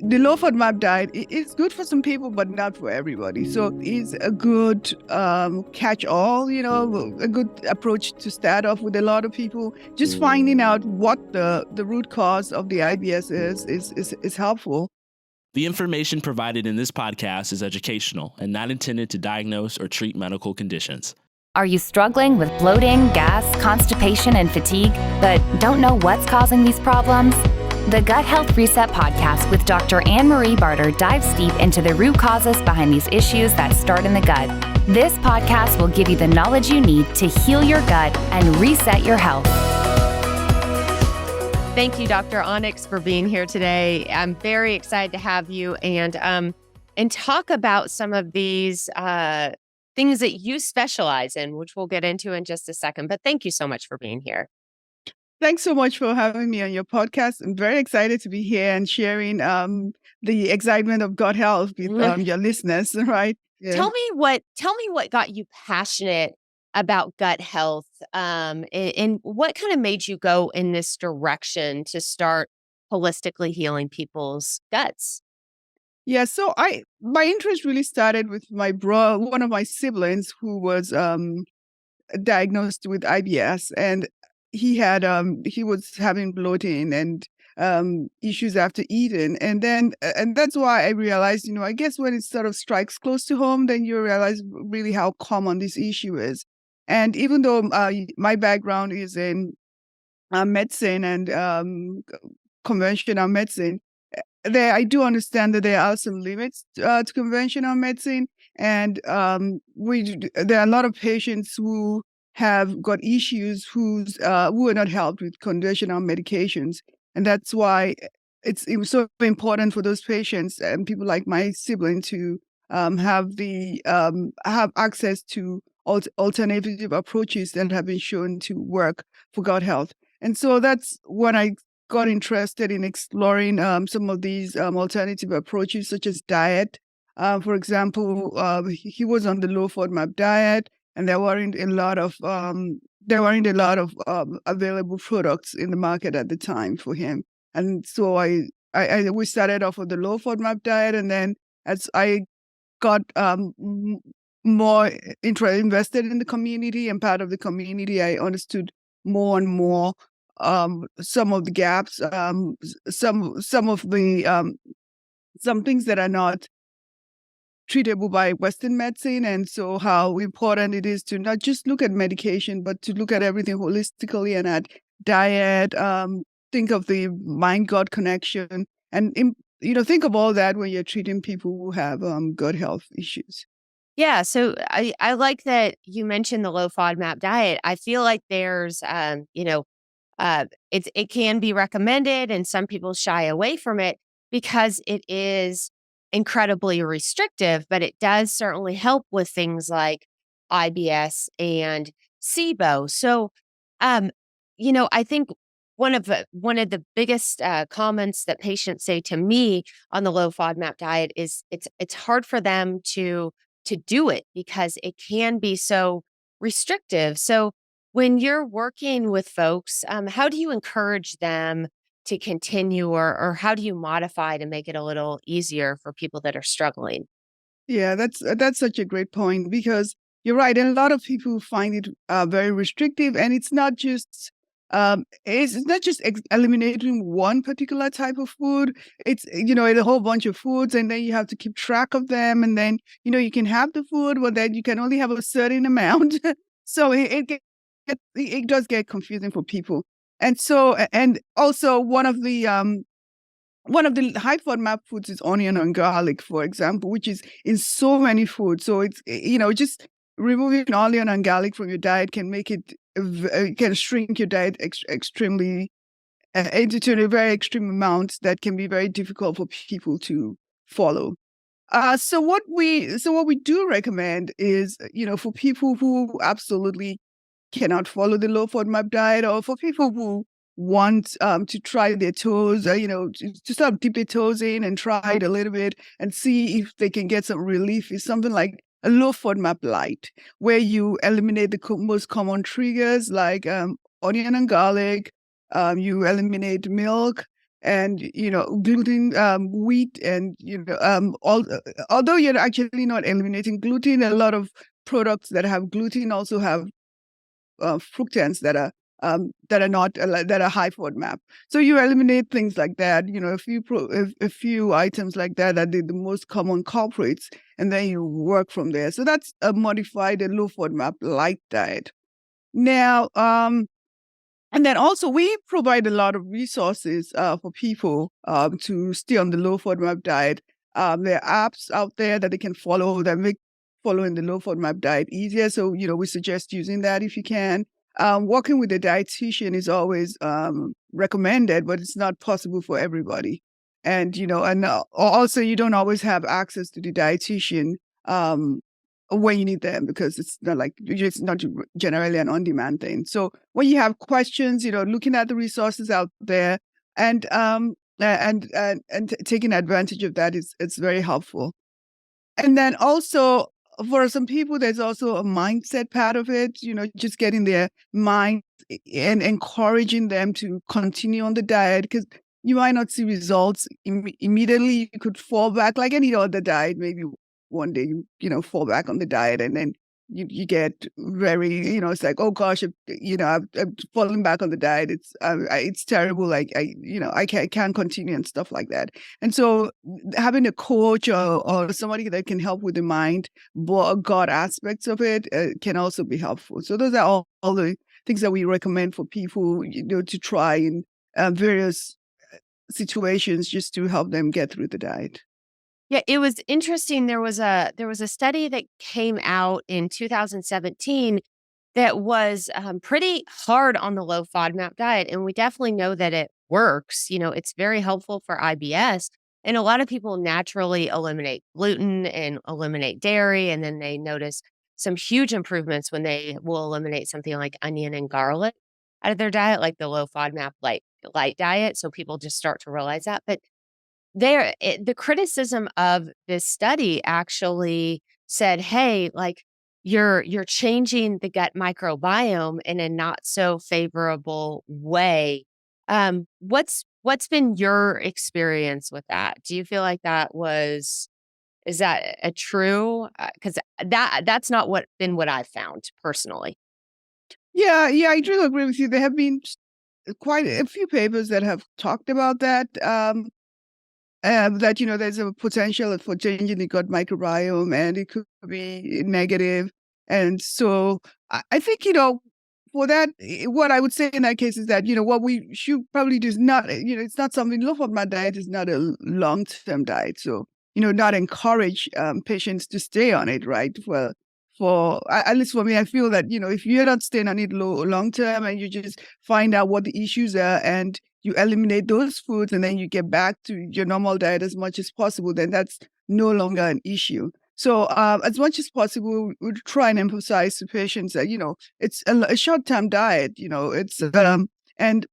the low FODMAP diet is good for some people, but not for everybody. So it's a good catch-all, a good approach to start off with a lot of people. Just finding out what the root cause of the IBS is helpful. The information provided in this podcast is educational and not intended to diagnose or treat medical conditions. Are you struggling with bloating, gas, constipation, and fatigue, but don't know what's causing these problems? The Gut Health Reset podcast with Dr. Anne-Marie Barter dives deep into the root causes behind these issues that start in the gut. This podcast will give you the knowledge you need to heal your gut and reset your health. Thank you, Dr. Onyx, for being here today. I'm very excited to have you and talk about some of these things that you specialize in, which we'll get into in just a second. But thank you so much for being here. Thanks so much for having me on your podcast. I'm very excited to be here and sharing the excitement of gut health with your listeners, right? Yeah. Tell me what got you passionate about gut health, and what kind of made you go in this direction to start holistically healing people's guts? Yeah, so my interest really started with my brother, one of my siblings, who was diagnosed with IBS, and he was having bloating and issues after eating, and that's why I realized, I guess when it sort of strikes close to home, then you realize really how common this issue is. And even though my background is in medicine and conventional medicine, I do understand that there are some limits to conventional medicine, and there are a lot of patients who have got issues who are not helped with conventional medications, and that's why it was so important for those patients and people like my sibling to have access to alternative approaches that have been shown to work for gut health. And so that's when I got interested in exploring some of these alternative approaches, such as diet. For example, he was on the low FODMAP diet, and there weren't a lot of available products in the market at the time for him. And so we started off with the low FODMAP diet, and then as I got more invested in the community and part of the community, I understood more and more some of the gaps, some things that are not treatable by Western medicine, and so how important it is to not just look at medication, but to look at everything holistically and at diet. Think of the mind-gut connection, and think of all that when you're treating people who have gut health issues. Yeah, so I like that you mentioned the low FODMAP diet. I feel like there's it can be recommended, and some people shy away from it because it is incredibly restrictive, but it does certainly help with things like IBS and SIBO. So, I think one of the biggest comments that patients say to me on the low FODMAP diet is it's hard for them to do it because it can be so restrictive. So when you're working with folks, how do you encourage them to continue, or how do you modify to make it a little easier for people that are struggling? Yeah, that's such a great point, because you're right. And a lot of people find it very restrictive, and it's not just eliminating one particular type of food. It's a whole bunch of foods, and then you have to keep track of them, and then you can have the food, but then you can only have a certain amount. So it does get confusing for people. And so, and also one of the high FODMAP foods is onion and garlic, for example, which is in so many foods. So it's, just removing onion and garlic from your diet can make it, can shrink your diet extremely into a very extreme amount that can be very difficult for people to follow. So what we do recommend is, for people who absolutely cannot follow the low FODMAP diet, or for people who want to try their toes, to sort of dip their toes in and try it a little bit and see if they can get some relief, is something like a low FODMAP light, where you eliminate the most common triggers like onion and garlic, you eliminate milk, and gluten, wheat, and although you're actually not eliminating gluten, a lot of products that have gluten also have fructans that are not that are high FODMAP. So you eliminate things like that. A few items like that are the most common culprits, and then you work from there. So that's a modified and low FODMAP light diet. Now, and then also we provide a lot of resources for people to stay on the low FODMAP diet. There are apps out there that they can follow that make following the low FODMAP diet easier. So, we suggest using that if you can. Working with a dietitian is always recommended, but it's not possible for everybody. And, also you don't always have access to the dietitian when you need them, because it's not generally an on-demand thing. So when you have questions, looking at the resources out there and taking advantage of that it's very helpful. And then also for some people, there's also a mindset part of it, just getting their mind and encouraging them to continue on the diet, because you might not see results immediately. You could fall back like any other diet. Maybe one day you fall back on the diet, and then you get very, it's like, oh gosh, I'm falling back on the diet. It's terrible. Like I can't continue and stuff like that. And so having a coach or somebody that can help with the mind, God aspects of it can also be helpful. So those are all the things that we recommend for people, to try in various situations just to help them get through the diet. Yeah, it was interesting. There was a study that came out in 2017 that was pretty hard on the low FODMAP diet, and we definitely know that it works. It's very helpful for IBS, and a lot of people naturally eliminate gluten and eliminate dairy, and then they notice some huge improvements when they will eliminate something like onion and garlic out of their diet, like the low FODMAP light diet. So people just start to realize that, but the criticism of this study actually said, hey, like you're changing the gut microbiome in a not so favorable way. What's been your experience with that? Do you feel like is that a true? Because that's not been what I've found personally. Yeah, I do agree with you. There have been quite a few papers that have talked about that. That there's a potential for changing the gut microbiome, and it could be negative. And so I think for that, what I would say in that case is that what we should probably do is not, it's not something. Low FODMAP diet is not a long-term diet, so not encourage patients to stay on it, right? At least for me, I feel that if you're not staying on it long term, and you just find out what the issues are and you eliminate those foods, and then you get back to your normal diet as much as possible, then that's no longer an issue. So as much as possible, we try and emphasize to patients that, it's a short-term diet, it's, and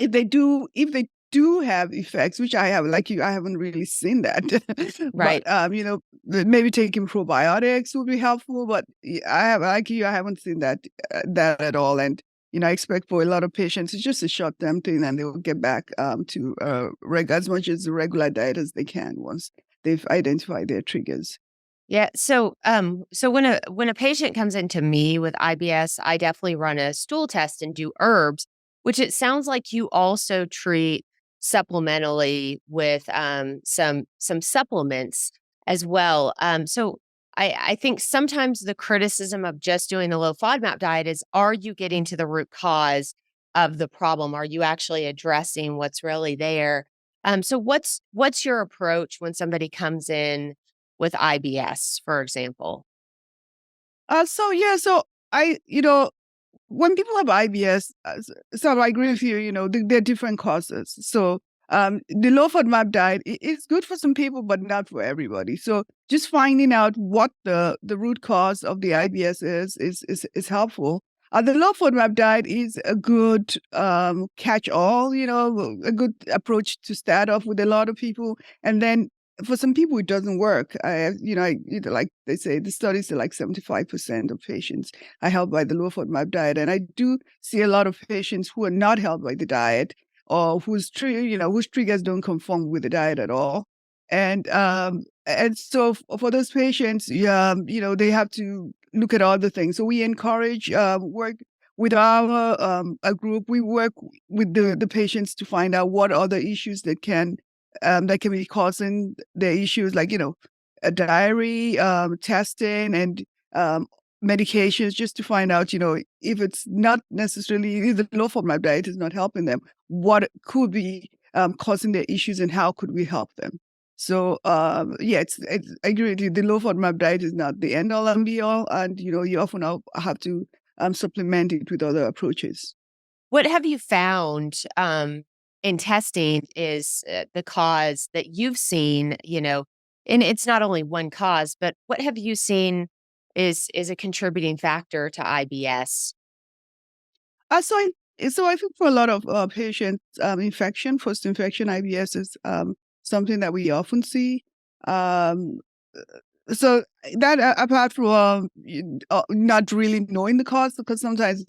if they do have effects, which I have, like you, I haven't really seen that. Right. But, maybe taking probiotics would be helpful, but I haven't seen that at all. And, I expect for a lot of patients, it's just a short-term thing, and they will get back to as much as the regular diet as they can once they've identified their triggers. Yeah. So when a patient comes into me with IBS, I definitely run a stool test and do herbs, which it sounds like you also treat supplementally with some supplements as well. So I think sometimes the criticism of just doing the low FODMAP diet is, are you getting to the root cause of the problem? Are you actually addressing what's really there? So what's your approach when somebody comes in with IBS, for example? So I, when people have IBS, so I agree with you, there are different causes. So the low FODMAP diet is good for some people, but not for everybody. So just finding out what the root cause of the IBS is helpful. The low FODMAP diet is a good catch-all, a good approach to start off with a lot of people. And then for some people, it doesn't work. Like they say, the studies are like 75% of patients are helped by the low FODMAP diet. And I do see a lot of patients who are not helped by the diet, or whose triggers don't conform with the diet at all. And so for those patients, they have to look at other things. So we encourage work with our a group. We work with the patients to find out what other issues that can be causing the issues, like a diary, testing, and medications, just to find out, if it's not necessarily, if the low FODMAP diet is not helping them, what could be causing their issues, and how could we help them. So, I agree with you. The low FODMAP diet is not the end all and be all, and you often have to supplement it with other approaches. What have you found in testing is the cause that you've seen? And it's not only one cause, but what have you seen is a contributing factor to IBS? So I think for a lot of patients, post-infection IBS is something that we often see. Um, so that apart from not really knowing the cause, because sometimes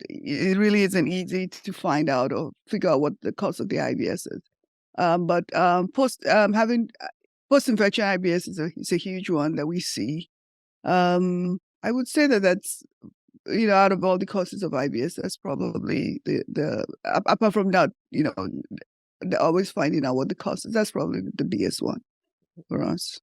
it really isn't easy to find out or figure out what the cause of the IBS is. But having post-infection IBS is a huge one that we see. I would say that's, out of all the causes of IBS, that's probably the apart from that, always finding out what the cause is. That's probably the biggest one for us.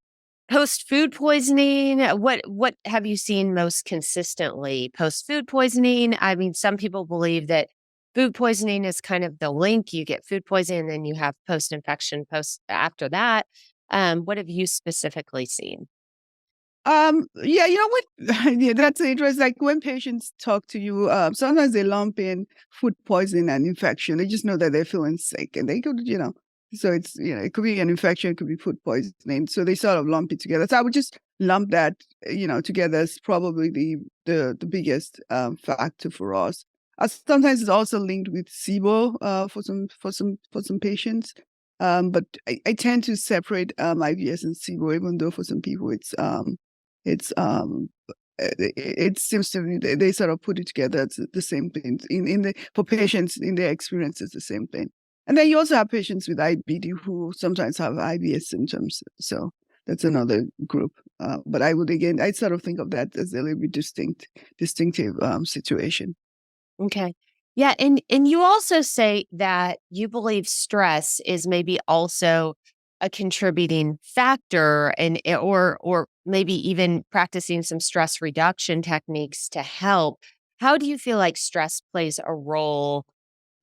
Post food poisoning, what have you seen most consistently? Post food poisoning, I mean, some people believe that food poisoning is kind of the link. You get food poisoning, and then you have post infection after that. What have you specifically seen? What? Yeah, that's interesting. Like when patients talk to you, sometimes they lump in food poisoning and infection. They just know that they're feeling sick, and they could, so it's, it could be an infection, it could be food poisoning. So they sort of lump it together. So I would just lump that, together as probably the biggest factor for us. Sometimes it's also linked with SIBO for some patients. But I tend to separate IBS and SIBO, even though for some people it's it seems to me they sort of put it together. It's the same thing for patients in their experience. It's the same thing. And then you also have patients with IBD who sometimes have IBS symptoms. So that's another group. But I sort of think of that as a little bit distinctive situation. Okay. Yeah, and you also say that you believe stress is maybe also a contributing factor, or maybe even practicing some stress reduction techniques to help. How do you feel like stress plays a role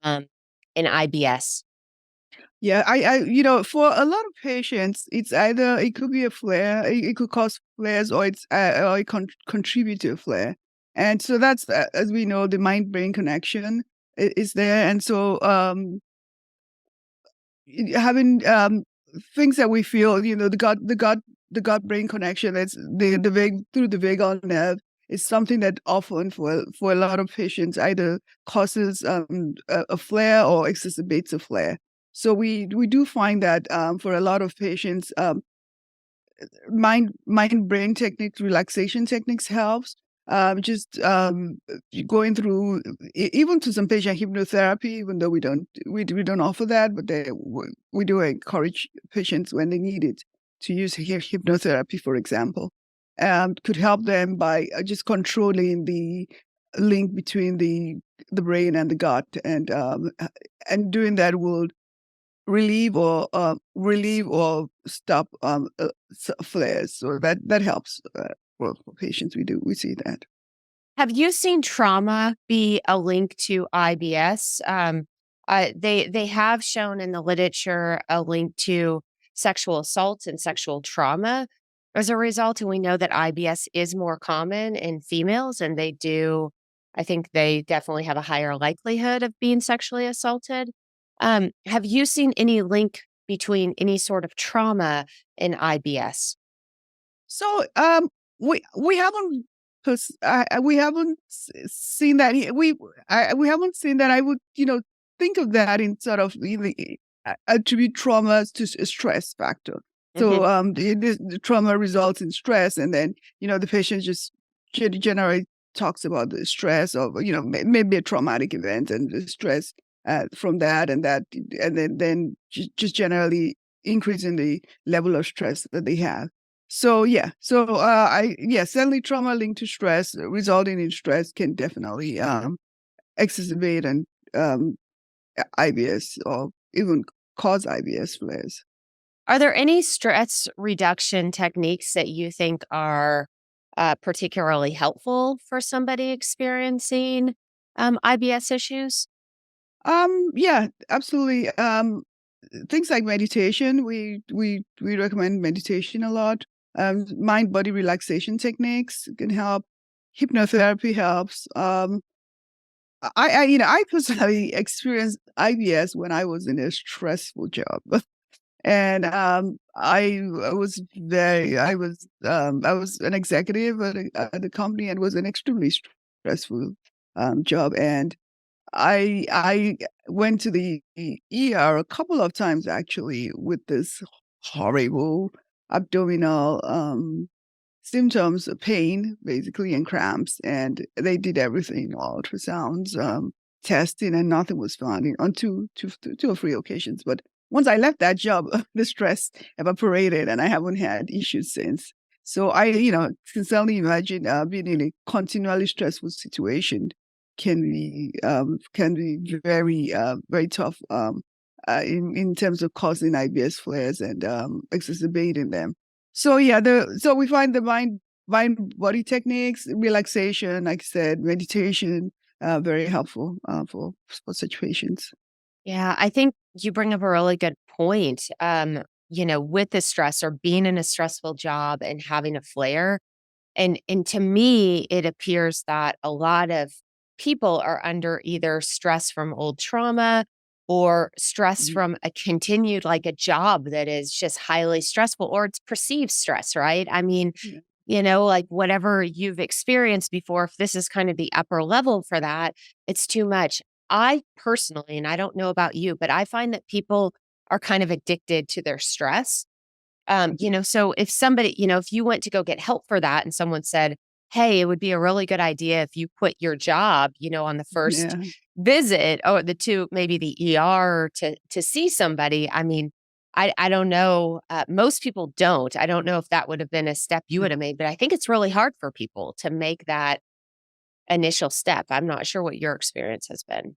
in IBS? Yeah, for a lot of patients, it could be a flare, it could cause flares, or it contribute to a flare. And so that's, as we know, the mind-brain connection is there. And so having things that we feel, the gut-brain connection, that's through the vagal nerve, is something that often for a lot of patients either causes a flare or exacerbates a flare. So we do find that for a lot of patients, mind-brain techniques, relaxation techniques helps. Just going through, even to some patient hypnotherapy, even though we don't offer that, but we do encourage patients when they need it to use hypnotherapy, for example. Could help them by just controlling the link between the brain and the gut, and doing that will relieve or stop flares. So that helps. For patients, we see that. Have you seen trauma be a link to IBS? They have shown in the literature a link to sexual assaults and sexual trauma as a result, and we know that IBS is more common in females, and I think they definitely have a higher likelihood of being sexually assaulted. Have you seen any link between any sort of trauma in IBS? So we haven't seen that. We haven't seen that. I would think of that in sort of really attribute traumas to a stress factor. So the trauma results in stress, and then the patient just generally talks about the stress of maybe a traumatic event and the stress, from that, and then just generally increasing the level of stress that they have. So certainly trauma linked to stress, resulting in stress, can definitely exacerbate and IBS, or even cause IBS flares. Are there any stress reduction techniques that you think are particularly helpful for somebody experiencing IBS issues? Yeah, absolutely. Things like meditation, we recommend meditation a lot. Mind body relaxation techniques can help. Hypnotherapy helps. I personally experienced IBS when I was in a stressful job. And I was an executive at the company, and was an extremely stressful job. And I went to the ER a couple of times, actually, with this horrible abdominal symptoms of pain, basically, and cramps. And they did everything, ultrasounds, testing, and nothing was found on two or three occasions. But once I left that job, the stress evaporated, and I haven't had issues since. So I, can certainly imagine being in a continually stressful situation can be very very tough in terms of causing IBS flares and exacerbating them. So so we find the mind body techniques, relaxation, like I said, meditation, very helpful for such patients. Yeah, I think you bring up a really good point. With the stress or being in a stressful job and having a flare. And to me, it appears that a lot of people are under either stress from old trauma or stress Mhm. from a continued, like a job that is just highly stressful, or it's perceived stress, right? I mean, Yeah. like whatever you've experienced before, if this is kind of the upper level for that, it's too much. I personally, and I don't know about you, but I find that people are kind of addicted to their stress. So if somebody, if you went to go get help for that and someone said, hey, it would be a really good idea if you quit your job, on the first Yeah. visit, or maybe the ER to see somebody. I mean, I don't know. Most people don't. I don't know if that would have been a step you would have made, but I think it's really hard for people to make that initial step. I'm not sure what your experience has been.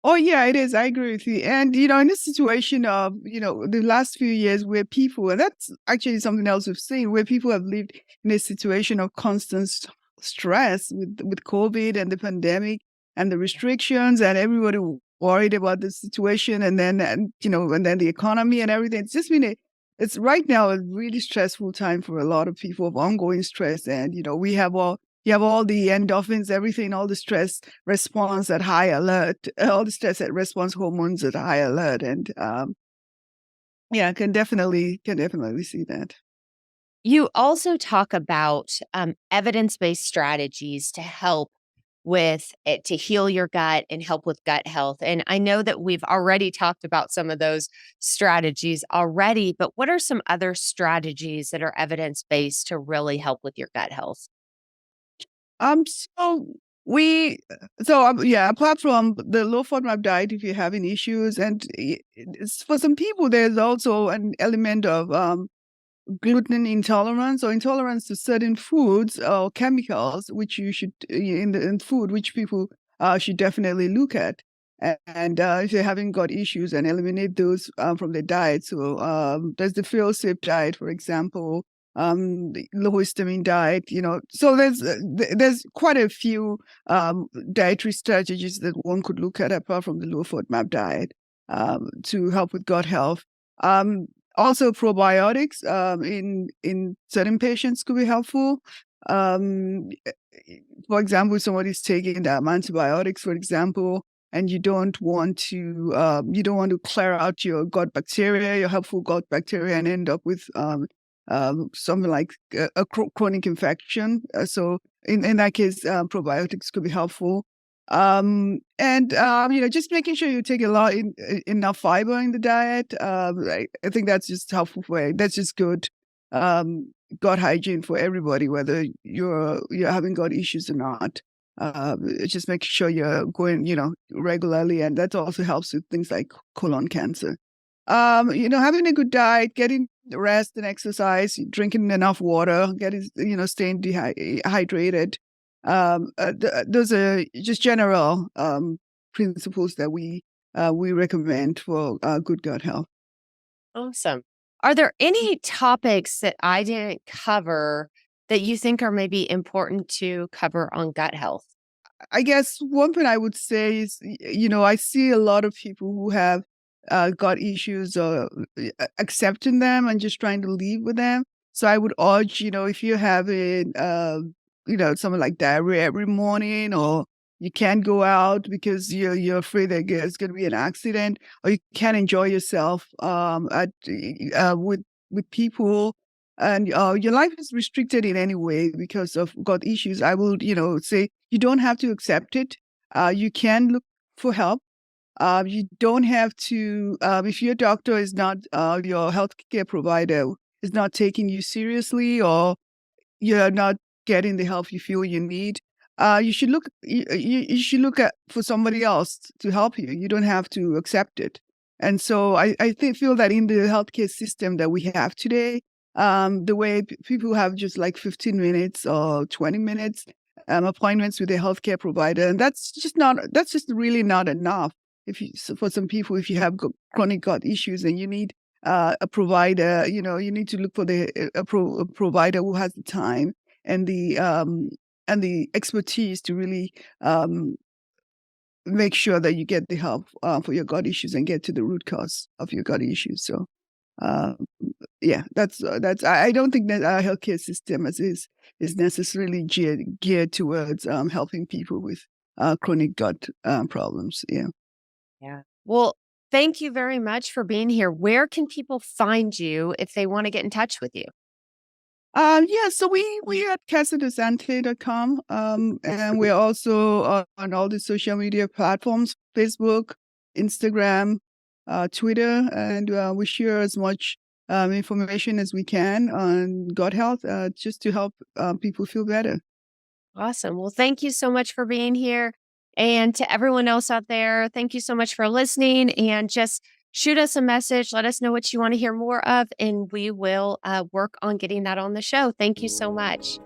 Oh, yeah, it is. I agree with you. And, in this situation of, the last few years where people, and that's actually something else we've seen, where people have lived in a situation of constant stress with COVID and the pandemic and the restrictions, and everybody worried about the situation, and then the economy and everything. It's just been it's right now a really stressful time for a lot of people, of ongoing stress. And, you have all the endorphins, everything, all the stress response at high alert, all the stress at response hormones at high alert. And can definitely see that. You also talk about evidence-based strategies to help with it, to heal your gut and help with gut health. And I know that we've already talked about some of those strategies already, but what are some other strategies that are evidence-based to really help with your gut health? So we, apart from the low FODMAP diet, if you're having issues, and for some people, there's also an element of gluten intolerance, or intolerance to certain foods or chemicals, which you should in food, which people should definitely look at. And if they haven't got issues, and eliminate those from their diet. So there's the fail-safe diet, for example, the low histamine diet. So there's quite a few dietary strategies that one could look at apart from the low FODMAP diet to help with gut health. Also, probiotics in certain patients could be helpful. For example, if somebody's taking antibiotics, for example, and you don't want to clear out your gut bacteria, your helpful gut bacteria, and end up with something like a chronic infection. So in that case, probiotics could be helpful. Just making sure you take enough fiber in the diet. I think that's just helpful that's just good gut hygiene for everybody, whether you're having gut issues or not. Just make sure you're going, regularly, and that also helps with things like colon cancer. Having a good diet, getting rest and exercise, drinking enough water, staying hydrated. Those are just general principles that we recommend for good gut health. Awesome. Are there any topics that I didn't cover that you think are maybe important to cover on gut health? I guess one thing I would say is, I see a lot of people who have gut issues or accepting them and just trying to live with them. So I would urge, if you're having, something like diarrhea every morning, or you can't go out because you're afraid that there's going to be an accident, or you can't enjoy yourself with people, and your life is restricted in any way because of gut issues, I will, say you don't have to accept it. You can look for help. You don't have to, if your doctor is not, your healthcare provider is not taking you seriously, or you're not getting the help you feel you need, you should look, you should look at for somebody else to help you. You don't have to accept it. And so I feel that in the healthcare system that we have today, the way people have just like 15 minutes or 20 minutes appointments with a healthcare provider, and that's just really not enough. For some people, if you have chronic gut issues and you need a provider, you need to look for a provider who has the time and the expertise to really make sure that you get the help for your gut issues and get to the root cause of your gut issues. So, yeah, that's. I don't think that our healthcare system is necessarily geared towards helping people with chronic gut problems. Yeah. Yeah. Well, thank you very much for being here. Where can people find you if they want to get in touch with you? Yeah, so we at casadosante.com, and we're also on all the social media platforms, Facebook, Instagram, Twitter, and we share as much information as we can on gut health, just to help people feel better. Awesome. Well, thank you so much for being here. And to everyone else out there, thank you so much for listening. And just shoot us a message. Let us know what you want to hear more of, and we will work on getting that on the show. Thank you so much.